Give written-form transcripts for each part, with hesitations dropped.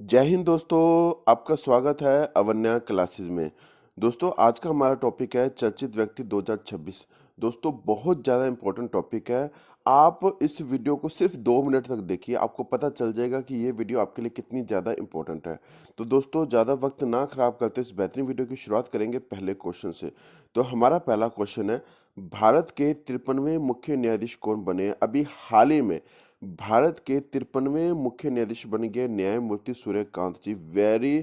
जय हिंद दोस्तों, आपका स्वागत है अवन्या क्लासेस में। दोस्तों आज का हमारा टॉपिक है चर्चित व्यक्ति 2026। दोस्तों बहुत ज़्यादा इम्पोर्टेंट टॉपिक है। आप इस वीडियो को सिर्फ 2 मिनट तक देखिए, आपको पता चल जाएगा कि ये वीडियो आपके लिए कितनी ज़्यादा इम्पोर्टेंट है। तो दोस्तों ज़्यादा वक्त ना खराब करते इस बेहतरीन वीडियो की शुरुआत करेंगे पहले क्वेश्चन से। तो हमारा पहला क्वेश्चन है, भारत के 53वें मुख्य न्यायाधीश कौन बने हैं? अभी हाल ही में भारत के 53वें मुख्य न्यायाधीश बन गए न्यायमूर्ति Suryakant ji. Very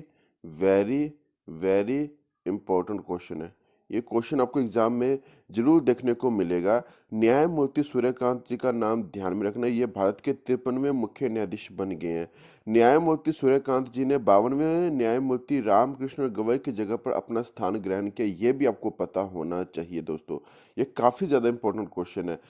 very very important question है। ये क्वेश्चन आपको एग्जाम में जरूर देखने को मिलेगा। न्यायमूर्ति सूर्यकांत जी का नाम ध्यान में रखना, ये भारत के 53वें मुख्य न्यायाधीश बन गए हैं। न्यायमूर्ति सूर्यकांत जी ने 52वें न्यायमूर्ति रामकृष्ण गवई की जगह पर अपना स्थान ग्रहण किया, ये भी आपको पता होना चाहिए दोस्तों। ये काफी ज्यादा इंपॉर्टेंट क्वेश्चन है।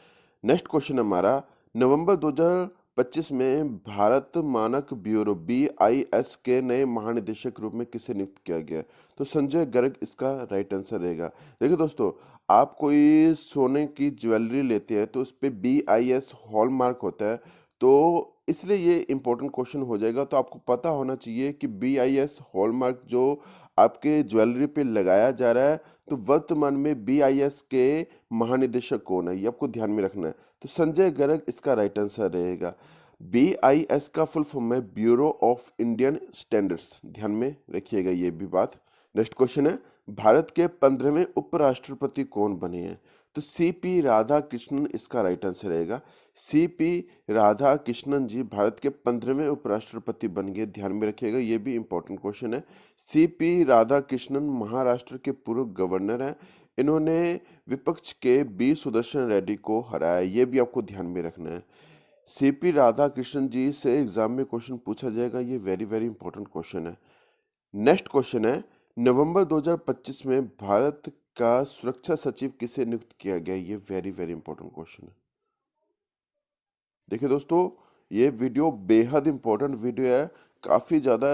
नेक्स्ट क्वेश्चन हमारा, नवंबर 2025 में भारत मानक ब्यूरो BIS के नए महानिदेशक के रूप में किसे नियुक्त किया गया? तो संजय गर्ग इसका राइट आंसर रहेगा। देखिए दोस्तों, आप कोई सोने की ज्वेलरी लेते हैं तो उस पे BIS हॉलमार्क होता है, तो इसलिए ये इंपॉर्टेंट क्वेश्चन हो जाएगा। तो आपको पता होना चाहिए कि BIS हॉलमार्क जो आपके ज्वेलरी पे लगाया जा रहा है, तो वर्तमान में BIS के महानिदेशक कौन है, ये आपको ध्यान में रखना है। तो संजय गर्ग इसका राइट आंसर रहेगा। BIS का फुल फॉर्म है ब्यूरो ऑफ इंडियन स्टैंडर्ड्स, ध्यान में रखिएगा ये भी बात। नेक्स्ट क्वेश्चन है, भारत के 15वें उपराष्ट्रपति कौन बने हैं? तो CP राधाकृष्णन इसका राइट आंसर रहेगा। CP राधाकृष्णन जी भारत के 15वें उपराष्ट्रपति बन गए, ध्यान में रखिएगा, ये भी इंपॉर्टेंट क्वेश्चन है। CP राधाकृष्णन महाराष्ट्र के पूर्व गवर्नर हैं। इन्होंने विपक्ष के बी सुदर्शन रेड्डी को हराया, ये भी आपको ध्यान में रखना है। CP राधाकृष्णन जी से एग्जाम में क्वेश्चन पूछा जाएगा, ये वेरी वेरी इंपॉर्टेंट क्वेश्चन है। नेक्स्ट क्वेश्चन है, नवंबर 2025 में भारत का सुरक्षा सचिव किसे नियुक्त किया गया? ये वेरी वेरी इंपॉर्टेंट क्वेश्चन है। देखिए दोस्तों, ये वीडियो बेहद इंपॉर्टेंट वीडियो है। काफ़ी ज़्यादा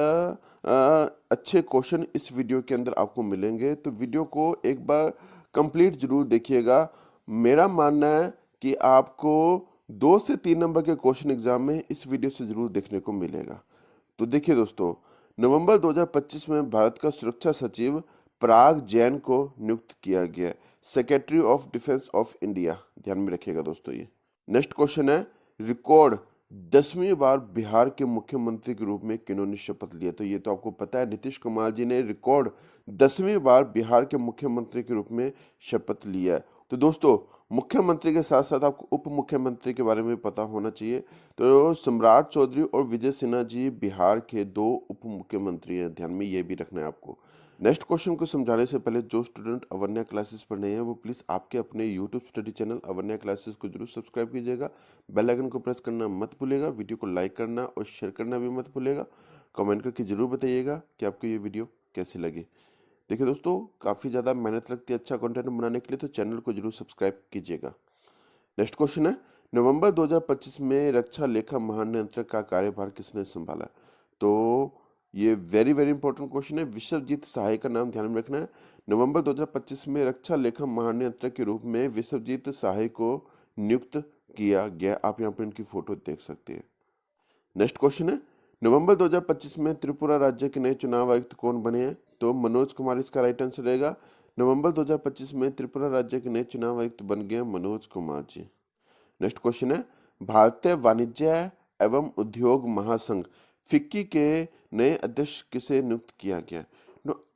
अच्छे क्वेश्चन इस वीडियो के अंदर आपको मिलेंगे, तो वीडियो को एक बार कंप्लीट जरूर देखिएगा। मेरा मानना है कि आपको 2 से 3 नंबर के क्वेश्चन एग्जाम में इस वीडियो से जरूर देखने को मिलेगा। तो देखिए दोस्तों, नवंबर 2025 में भारत का सुरक्षा सचिव पराग जैन को नियुक्त किया गया, secretary of defence of India, ध्यान में रखिएगा दोस्तों ये। नेक्स्ट क्वेश्चन है, रिकॉर्ड 10वीं बार बिहार के मुख्यमंत्री के रूप में किन्होंने शपथ लिया? तो ये तो आपको पता है, नीतीश कुमार जी ने रिकॉर्ड 10वीं बार बिहार के मुख्यमंत्री के रूप में शपथ लिया है। तो दोस्तों, मुख्यमंत्री के साथ साथ आपको उप मुख्यमंत्री के बारे में पता होना चाहिए। तो सम्राट चौधरी और विजय सिन्हा जी बिहार के 2 उप मुख्यमंत्री हैं, ध्यान में ये भी रखना है आपको। नेक्स्ट क्वेश्चन को समझाने से पहले जो स्टूडेंट अवन्या क्लासेस पर नए हैं वो प्लीज़ आपके अपने YouTube study channel Avanya classes को जरूर सब्सक्राइब कीजिएगा। बेल आइकन को प्रेस करना मत भूलिएगा। वीडियो को लाइक करना और शेयर करना भी मत भूलिएगा। कमेंट करके जरूर बताइएगा कि आपको ये वीडियो कैसी लगी। देखिए दोस्तों, काफ़ी ज़्यादा मेहनत लगती है अच्छा कंटेंट बनाने के लिए, तो चैनल को जरूर सब्सक्राइब कीजिएगा। नेक्स्ट क्वेश्चन है, नवंबर 2025 में रक्षा लेखा महानियंत्रक का कार्यभार किसने संभाला? तो ये वेरी वेरी इंपॉर्टेंट क्वेश्चन है। विश्वजीत सहाय का नाम ध्यान में रखना है। नवंबर 2025 में रक्षा लेखा महानियंत्रक के रूप में विश्वजीत सहाय को नियुक्त किया गया। आप यहाँ पर इनकी फोटो देख सकते हैं। नेक्स्ट क्वेश्चन है, नवंबर 2025 में त्रिपुरा राज्य के नए चुनाव आयुक्त कौन बने हैं? तो मनोज कुमार इसका राइट आंसर रहेगा। नवंबर 2025 में त्रिपुरा राज्य के नए चुनाव आयुक्त बन गए मनोज कुमार जी। नेक्स्ट क्वेश्चन है, भारतीय वाणिज्य एवं उद्योग महासंघ फिक्की के नए अध्यक्ष किसे नियुक्त किया गया?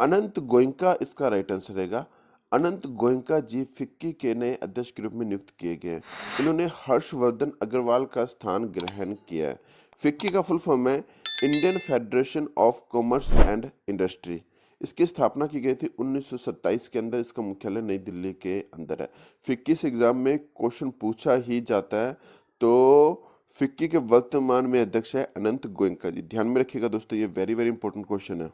अनंत गोयनका इसका राइट आंसर रहेगा। अनंत गोयनका जी फिक्की के नए अध्यक्ष के रूप में नियुक्त किए गए। इन्होंने हर्षवर्धन अग्रवाल का स्थान ग्रहण किया है। फिक्की का फुल फॉर्म है Indian federation of commerce and industry. इसकी स्थापना की गई थी 1927 के अंदर। इसका मुख्यालय नई दिल्ली के अंदर है। फिक्की से एग्जाम में क्वेश्चन पूछा ही जाता है। तो फिक्की के वर्तमान में अध्यक्ष है अनंत गोयनका जी, ध्यान में रखिएगा दोस्तों, ये वेरी वेरी इंपॉर्टेंट क्वेश्चन है।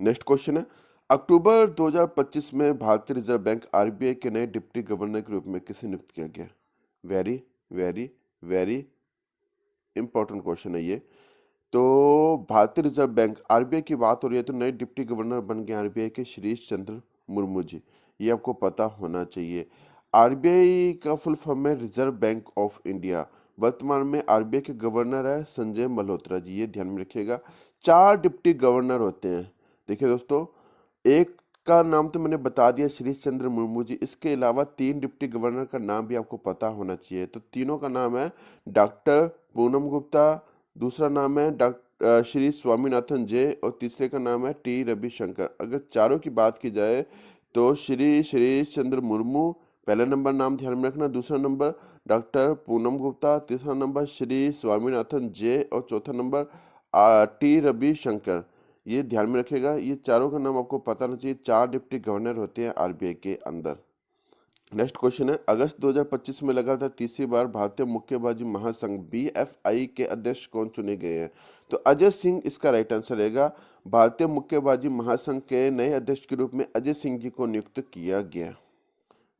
नेक्स्ट क्वेश्चन है, अक्टूबर 2025 में भारतीय रिजर्व बैंक RBI के नए डिप्टी गवर्नर के रूप में किसे नियुक्त किया गया? Very very very important question है ये। तो भारतीय रिजर्व बैंक RBI की बात हो रही है, तो नए डिप्टी गवर्नर बन गए RBI के श्रीश चंद्र मुर्मू जी, ये आपको पता होना चाहिए। आरबीआई का फुल फॉर्म है रिजर्व बैंक ऑफ इंडिया। वर्तमान में आरबीआई के गवर्नर है संजय मल्होत्रा जी, ये ध्यान में रखिएगा। 4 डिप्टी गवर्नर होते हैं। देखिए दोस्तों, एक का नाम तो मैंने बता दिया, श्रीश चंद्र मुर्मू जी। इसके अलावा 3 डिप्टी गवर्नर का नाम भी आपको पता होना चाहिए। तो तीनों का नाम है डॉक्टर पूनम गुप्ता, दूसरा नाम है डॉक्टर श्री स्वामीनाथन जे, और तीसरे का नाम है टी रविशंकर। अगर चारों की बात की जाए तो श्री श्रीश चंद्र मुर्मू पहला नंबर नाम ध्यान में रखना, दूसरा नंबर डॉक्टर पूनम गुप्ता, तीसरा नंबर श्री स्वामीनाथन जे, और चौथा नंबर टी रविशंकर। ये ध्यान में रखिएगा, ये चारों का नाम आपको पता होना चाहिए। 4 डिप्टी गवर्नर होते हैं आरबीआई के अंदर। नेक्स्ट क्वेश्चन है, अगस्त 2025 में लगातार तीसरी बार भारतीय मुक्केबाजी महासंघ बीएफआई के अध्यक्ष कौन चुने गए हैं? तो अजय सिंह इसका राइट आंसर रहेगा। भारतीय मुक्केबाजी महासंघ के नए अध्यक्ष के रूप में अजय सिंह जी को नियुक्त किया गया।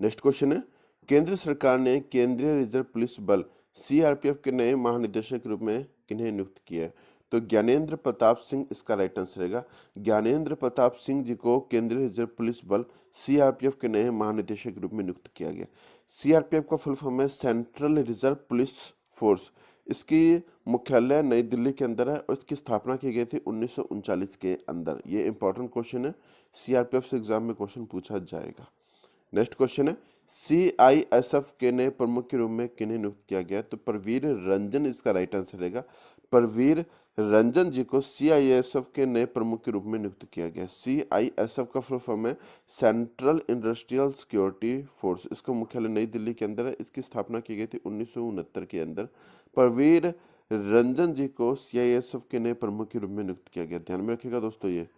नेक्स्ट क्वेश्चन है, केंद्र सरकार ने केंद्रीय रिजर्व पुलिस बल सीआरपीएफ के नए महानिदेशक के रूप में किन्हें नियुक्त किया है? तो ज्ञानेंद्र प्रताप सिंह इसका राइट आंसर रहेगा। ज्ञानेंद्र प्रताप सिंह जी को केंद्रीय रिजर्व पुलिस बल सीआरपीएफ के नए महानिदेशक के रूप में नियुक्त किया गया। सीआरपीएफ का फुल फॉर्म है सेंट्रल रिजर्व पुलिस फोर्स। इसकी मुख्यालय नई दिल्ली के अंदर है और इसकी स्थापना की गई थी 1939 के अंदर। ये इंपॉर्टेंट क्वेश्चन है, सीआरपीएफ से एग्जाम में क्वेश्चन पूछा जाएगा। नेक्स्ट क्वेश्चन है, सीआईएसएफ के नए प्रमुख के रूप में किन्हें नियुक्त किया गया? तो परवीर रंजन इसका राइट आंसर रहेगा। परवीर रंजन जी को सीआईएसएफ के नए प्रमुख के रूप में नियुक्त किया गया। सीआईएसएफ का फुल फॉर्म है सेंट्रल इंडस्ट्रियल सिक्योरिटी फोर्स। इसका मुख्यालय नई दिल्ली के अंदर है। इसकी स्थापना की गई थी 1969 के अंदर। परवीर रंजन जी को सीआईएसएफ के नए प्रमुख के रूप में नियुक्त किया गया। ध्यान में रखिएगा दोस्तों ये।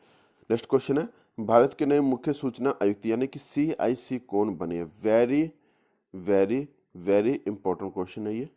नेक्स्ट क्वेश्चन है, भारत के नए मुख्य सूचना आयुक्त यानी कि सीआईसी कौन बने? Very very very important question है ये।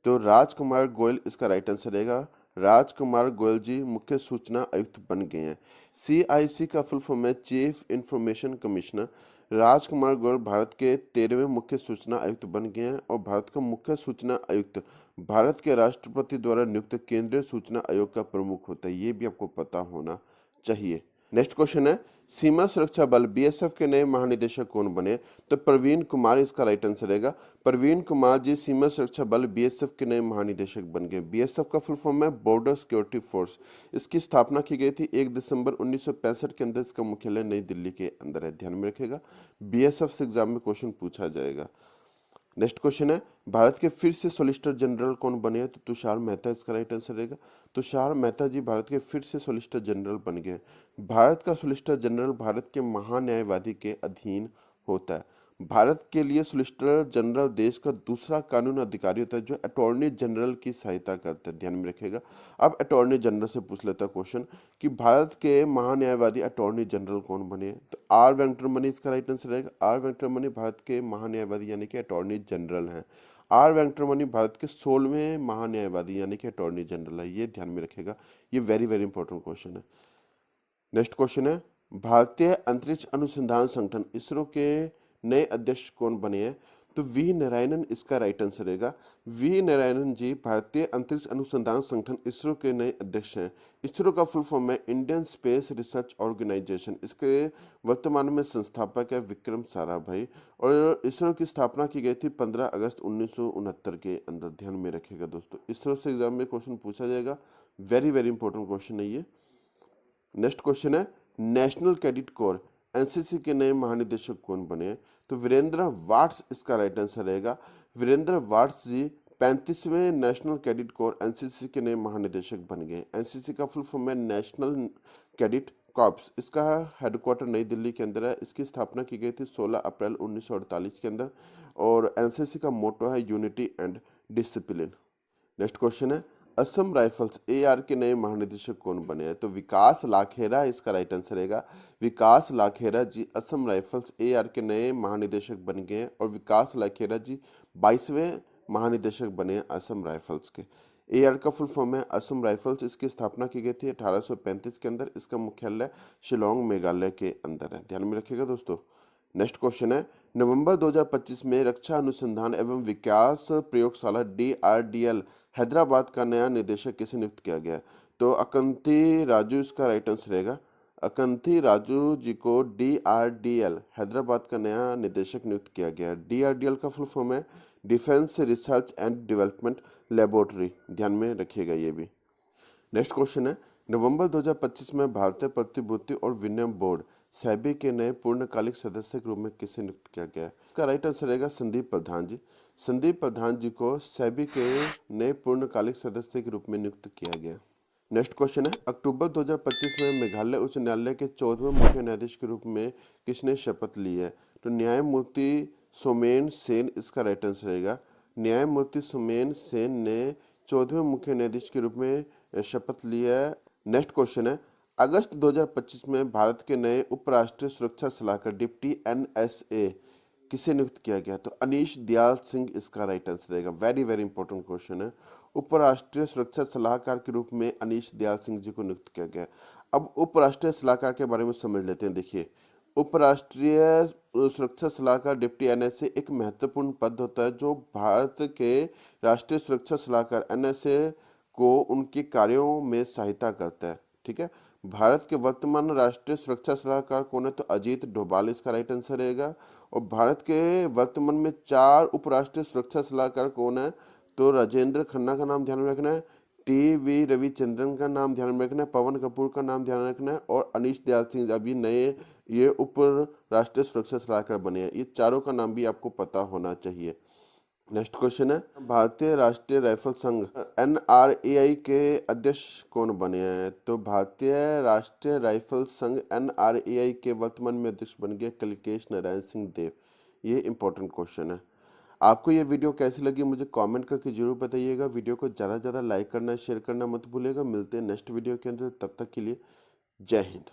तो राजकुमार गोयल इसका राइट आंसर रहेगा। राजकुमार गोयल जी मुख्य सूचना आयुक्त बन गए हैं। सीआईसी का फुल फॉर्म है चीफ इंफॉर्मेशन कमिश्नर। राजकुमार गोयल भारत के 13वें मुख्य सूचना आयुक्त बन गए हैं और भारत का मुख्य सूचना आयुक्त भारत के राष्ट्रपति द्वारा नियुक्त केंद्रीय सूचना आयोग का प्रमुख होता है। ये भी आपको पता होना चाहिए। नेक्स्ट क्वेश्चन है, सीमा सुरक्षा बल बीएसएफ के नए महानिदेशक कौन बने? तो प्रवीण कुमार इसका राइट आंसर रहेगा। प्रवीण कुमार जी सीमा सुरक्षा बल बीएसएफ के नए महानिदेशक बन गए। बीएसएफ का फुल फॉर्म है बॉर्डर सिक्योरिटी फोर्स। इसकी स्थापना की गई थी 1 दिसंबर 1965 के अंदर। इसका मुख्यालय नई दिल्ली के अंदर है। ध्यान में रखिएगा, बीएसएफ से एग्जाम में क्वेश्चन पूछा जाएगा। नेक्स्ट क्वेश्चन है, भारत के फिर से सॉलिसिटर जनरल कौन बने हैं? तो तुषार मेहता इसका राइट आंसर रहेगा। तुषार मेहता जी भारत के फिर से सॉलिसिटर जनरल बन गए। भारत का सॉलिसिटर जनरल भारत के महान्यायवादी के अधीन होता है। भारत के लिए सॉलिसिटर जनरल देश का दूसरा कानूनी अधिकारी होता है जो अटॉर्नी जनरल की सहायता करता है। ध्यान में रखिएगा। अब अटॉर्नी जनरल से पूछ लेता है क्वेश्चन कि भारत के महान्यायवादी अटॉर्नी जनरल कौन बने? तो आर वेंकटरमणि इसका राइट आंसर रहेगा। आर वेंकटरमणि भारत के महान्यायवादी यानी कि अटॉर्नी जनरल हैं। आर वेंकटरमणि भारत के 16वें महान्यायवादी यानी कि अटॉर्नी जनरल है। ये ध्यान में रखिएगा, ये वेरी वेरी इंपॉर्टेंट क्वेश्चन है। नेक्स्ट क्वेश्चन है, भारतीय अंतरिक्ष अनुसंधान संगठन इसरो के नए अध्यक्ष कौन बने हैं? तो वी नारायणन इसका राइट आंसर रहेगा। वी नारायणन जी भारतीय अंतरिक्ष अनुसंधान संगठन इसरो के नए अध्यक्ष हैं। इसरो का फुल फॉर्म है इंडियन स्पेस रिसर्च ऑर्गेनाइजेशन। इसके वर्तमान में संस्थापक है विक्रम साराभाई और इसरो की स्थापना की गई थी 15 अगस्त 1969 के अंदर। ध्यान में रखिएगा दोस्तों, इसरो से एग्जाम में क्वेश्चन पूछा जाएगा। वेरी वेरी इंपॉर्टेंट क्वेश्चन है ये। नेक्स्ट क्वेश्चन है, नेशनल कैडेट कोर एनसीसी के नए महानिदेशक कौन बने हैं? तो वीरेंद्र वाट्स इसका राइट आंसर रहेगा। वीरेंद्र वाट्स जी 35वें नेशनल कैडेट कोर एनसीसी के नए महानिदेशक बन गए। एनसीसी का फुल फॉर्म है नेशनल कैडेट कॉर्प्स। इसका हेडक्वार्टर नई दिल्ली के अंदर है। इसकी स्थापना की गई थी 16 अप्रैल 1948 के अंदर और एनसीसी का मोटो है unity and discipline. Next question है, असम राइफल्स एआर के नए महानिदेशक कौन बने हैं? तो विकास लाखेरा इसका राइट आंसर रहेगा। विकास लाखेरा जी असम राइफल्स एआर के नए महानिदेशक बन गए हैं और विकास लाखेरा जी 22वें महानिदेशक बने हैं असम राइफल्स के। एआर का फुल फॉर्म है असम राइफल्स। इसकी स्थापना की गई थी 1835 के अंदर। इसका मुख्यालय शिलोंग मेघालय के अंदर है। ध्यान में रखिएगा दोस्तों। नेक्स्ट क्वेश्चन है, नवंबर 2025 में रक्षा अनुसंधान एवं विकास प्रयोगशाला डीआरडीएल हैदराबाद का नया निदेशक किसे नियुक्त किया गया? तो अकंती राजू इसका राइट आंसर रहेगा। अकंथी राजू जी को DRDL हैदराबाद का नया निदेशक नियुक्त किया गया। DRDL का फुल फॉर्म है defence research and development laboratory, ध्यान में रखिएगा ये भी। नेक्स्ट क्वेश्चन है, नवंबर 2025 में भारतीय प्रतिभूति और विनिमय बोर्ड सेबी के नए पूर्णकालिक सदस्य के रूप में किसे नियुक्त किया गया है? इसका राइट आंसर रहेगा संदीप प्रधान जी। संदीप प्रधान जी को सेबी के नए पूर्णकालिक सदस्य के रूप में नियुक्त किया गया। नेक्स्ट क्वेश्चन है, अक्टूबर 2025 में मेघालय उच्च न्यायालय के 14वें मुख्य न्यायाधीश के रूप में किसने शपथ ली है? तो न्यायमूर्ति सोमेन सेन इसका राइट आंसर रहेगा। न्यायमूर्ति सोमेन सेन ने 14वें मुख्य न्यायाधीश के रूप में शपथ ली है। नेक्स्ट क्वेश्चन है, अगस्त 2025 में भारत के नए उपराष्ट्रीय सुरक्षा सलाहकार डिप्टी NSA किसे नियुक्त किया गया? तो अनीश दयाल सिंह इसका राइट आंसर रहेगा। वेरी वेरी इंपॉर्टेंट क्वेश्चन है। उपराष्ट्रीय सुरक्षा सलाहकार के रूप में अनीश दयाल सिंह जी को नियुक्त किया गया। अब उपराष्ट्रीय सलाहकार के बारे में समझ लेते हैं। देखिए, उपराष्ट्रीय सुरक्षा सलाहकार डिप्टी NSA एक महत्वपूर्ण पद होता है जो भारत के राष्ट्रीय सुरक्षा सलाहकार NSA को उनके कार्यों में सहायता करता है। ठीक है, भारत के वर्तमान राष्ट्रीय सुरक्षा सलाहकार कौन है? तो अजीत डोभाल इसका राइट आंसर रहेगा। और भारत के वर्तमान में 4 उपराष्ट्रीय सुरक्षा सलाहकार कौन है? तो राजेंद्र खन्ना का नाम ध्यान में रखना है, TV रविचंद्रन का नाम ध्यान में रखना है, पवन कपूर का नाम ध्यान में रखना है और अनीश दयाल सिंह अभी नए ये उप राष्ट्रीय सुरक्षा सलाहकार बने हैं। ये चारों का नाम भी आपको पता होना चाहिए। नेक्स्ट क्वेश्चन है, भारतीय राष्ट्रीय राइफल संघ NRAI के अध्यक्ष कौन बने हैं? तो भारतीय राष्ट्रीय राइफल संघ NRAI के वर्तमान में अध्यक्ष बन गए कलिकेश नारायण सिंह देव। ये इंपॉर्टेंट क्वेश्चन है। आपको ये वीडियो कैसी लगी मुझे कमेंट करके जरूर बताइएगा। वीडियो को ज़्यादा से ज़्यादा लाइक करना, शेयर करना मत भूलिएगा। मिलते हैं नेक्स्ट वीडियो के अंदर, तब तक के लिए जय हिंद।